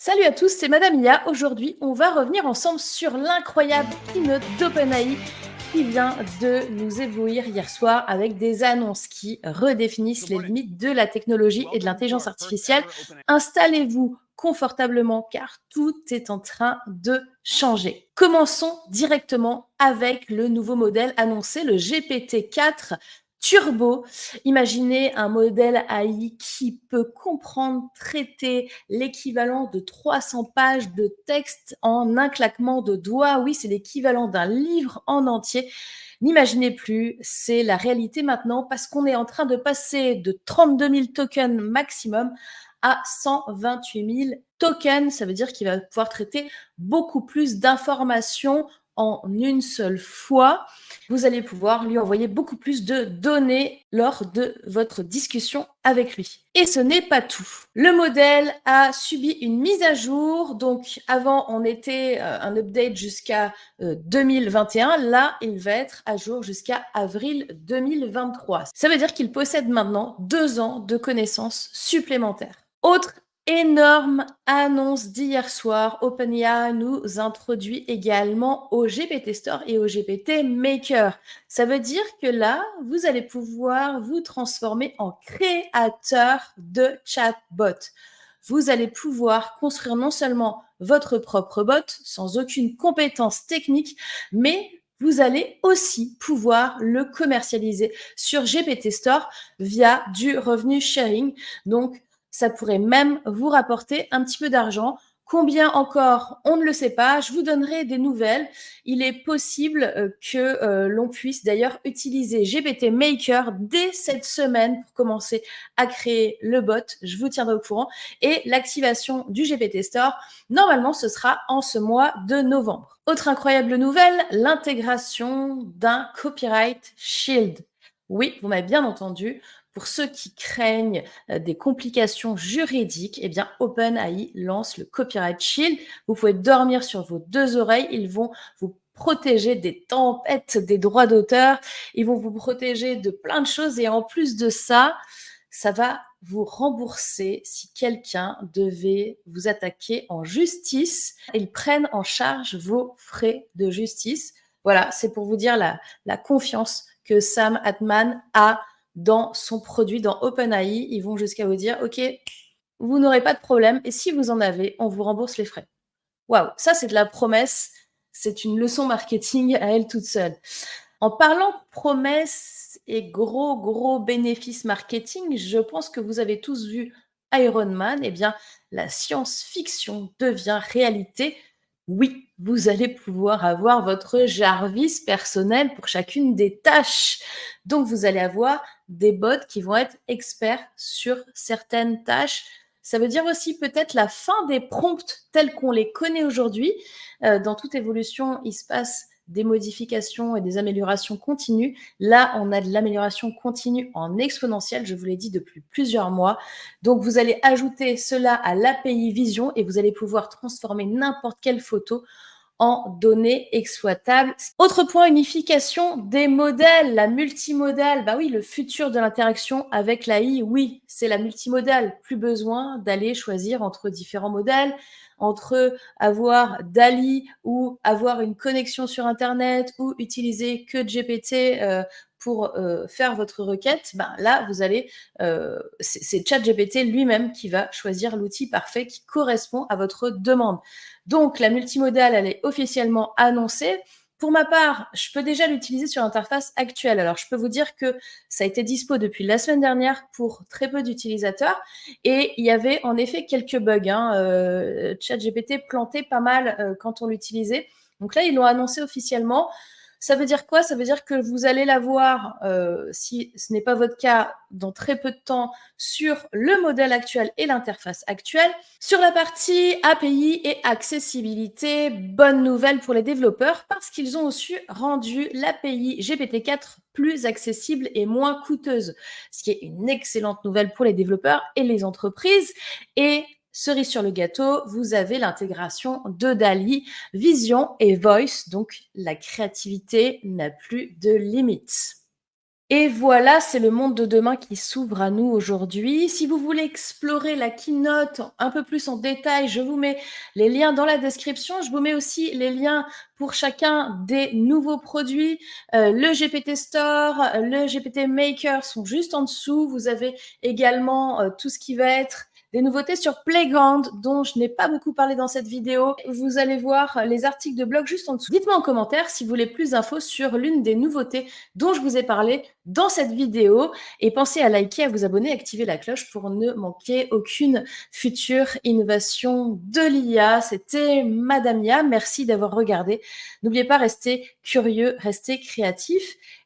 Salut à tous, c'est Madame Ia. Aujourd'hui, on va revenir ensemble sur l'incroyable keynote d'OpenAI qui vient de nous éblouir hier soir avec des annonces qui redéfinissent les limites de la technologie et de l'intelligence artificielle. Installez-vous confortablement car tout est en train de changer. Commençons directement avec le nouveau modèle annoncé, le GPT-4 Turbo. Imaginez un modèle AI qui peut comprendre, traiter l'équivalent de 300 pages de texte en un claquement de doigts. Oui, c'est l'équivalent d'un livre en entier. N'imaginez plus, c'est la réalité maintenant parce qu'on est en train de passer de 32 000 tokens maximum à 128 000 tokens. Ça veut dire qu'il va pouvoir traiter beaucoup plus d'informations en une seule fois. Vous allez pouvoir lui envoyer beaucoup plus de données lors de votre discussion avec lui. Et ce n'est pas tout. Le modèle a subi une mise à jour. Donc, avant, on était un update jusqu'à 2021. Là, il va être à jour jusqu'à avril 2023. Ça veut dire qu'il possède maintenant 2 ans de connaissances supplémentaires. Autre énorme annonce d'hier soir, OpenAI nous introduit également au GPT Store et au GPT Maker. Ça veut dire que là, vous allez pouvoir vous transformer en créateur de chatbot. Vous allez pouvoir construire non seulement votre propre bot sans aucune compétence technique, mais vous allez aussi pouvoir le commercialiser sur GPT Store via du revenu sharing. Donc, ça pourrait même vous rapporter un petit peu d'argent. Combien encore? On ne le sait pas. Je vous donnerai des nouvelles. Il est possible que l'on puisse d'ailleurs utiliser GPT Maker dès cette semaine pour commencer à créer le bot. Je vous tiendrai au courant. Et l'activation du GPT Store, normalement, ce sera en ce mois de novembre. Autre incroyable nouvelle, l'intégration d'un Copyright Shield. Oui, vous m'avez bien entendu. Pour ceux qui craignent des complications juridiques, eh bien, OpenAI lance le Copyright Shield. Vous pouvez dormir sur vos 2 oreilles. Ils vont vous protéger des tempêtes des droits d'auteur. Ils vont vous protéger de plein de choses. Et en plus de ça, ça va vous rembourser si quelqu'un devait vous attaquer en justice. Ils prennent en charge vos frais de justice. Voilà, c'est pour vous dire la confiance que Sam Altman a dans son produit, dans OpenAI. Ils vont jusqu'à vous dire, OK, vous n'aurez pas de problème. Et si vous en avez, on vous rembourse les frais. Waouh, ça c'est de la promesse. C'est une leçon marketing à elle toute seule. En parlant promesses et gros bénéfices marketing, je pense que vous avez tous vu Iron Man. Eh bien, la science-fiction devient réalité. Oui, vous allez pouvoir avoir votre Jarvis personnel pour chacune des tâches. Donc, vous allez avoir des bots qui vont être experts sur certaines tâches. Ça veut dire aussi peut-être la fin des prompts tels qu'on les connaît aujourd'hui. Dans toute évolution, il se passe des modifications et des améliorations continues. Là, on a de l'amélioration continue en exponentielle, je vous l'ai dit depuis plusieurs mois. Donc, vous allez ajouter cela à l'API Vision et vous allez pouvoir transformer n'importe quelle photo en données exploitables. Autre point, unification des modèles, la multimodale. Bah oui, le futur de l'interaction avec l'AI, oui, c'est la multimodale. Plus besoin d'aller choisir entre différents modèles, entre avoir DALI ou avoir une connexion sur Internet ou utiliser que GPT pour faire votre requête. Ben là, vous allez, c'est ChatGPT lui-même qui va choisir l'outil parfait qui correspond à votre demande. Donc, la multimodale, elle est officiellement annoncée. Pour ma part, je peux déjà l'utiliser sur l'interface actuelle. Alors, je peux vous dire que ça a été dispo depuis la semaine dernière pour très peu d'utilisateurs et il y avait en effet quelques bugs. ChatGPT plantait pas mal quand on l'utilisait. Donc là, ils l'ont annoncé officiellement. Ça veut dire quoi? Ça veut dire que vous allez l'avoir, si ce n'est pas votre cas, dans très peu de temps sur le modèle actuel et l'interface actuelle. Sur la partie API et accessibilité, bonne nouvelle pour les développeurs parce qu'ils ont aussi rendu l'API GPT-4 plus accessible et moins coûteuse, ce qui est une excellente nouvelle pour les développeurs et les entreprises. Et cerise sur le gâteau, vous avez l'intégration de DALI, Vision et Voice, donc la créativité n'a plus de limites. Et voilà, c'est le monde de demain qui s'ouvre à nous aujourd'hui. Si vous voulez explorer la keynote un peu plus en détail, je vous mets les liens dans la description. Je vous mets aussi les liens pour chacun des nouveaux produits. Le GPT Store, le GPT Maker sont juste en dessous. Vous avez également tout ce qui va être des nouveautés sur Playground, dont je n'ai pas beaucoup parlé dans cette vidéo. Vous allez voir les articles de blog juste en dessous. Dites-moi en commentaire si vous voulez plus d'infos sur l'une des nouveautés dont je vous ai parlé dans cette vidéo. Et pensez à liker, à vous abonner, à activer la cloche pour ne manquer aucune future innovation de l'IA. C'était Madame Ia. Merci d'avoir regardé. N'oubliez pas, restez curieux, restez créatif.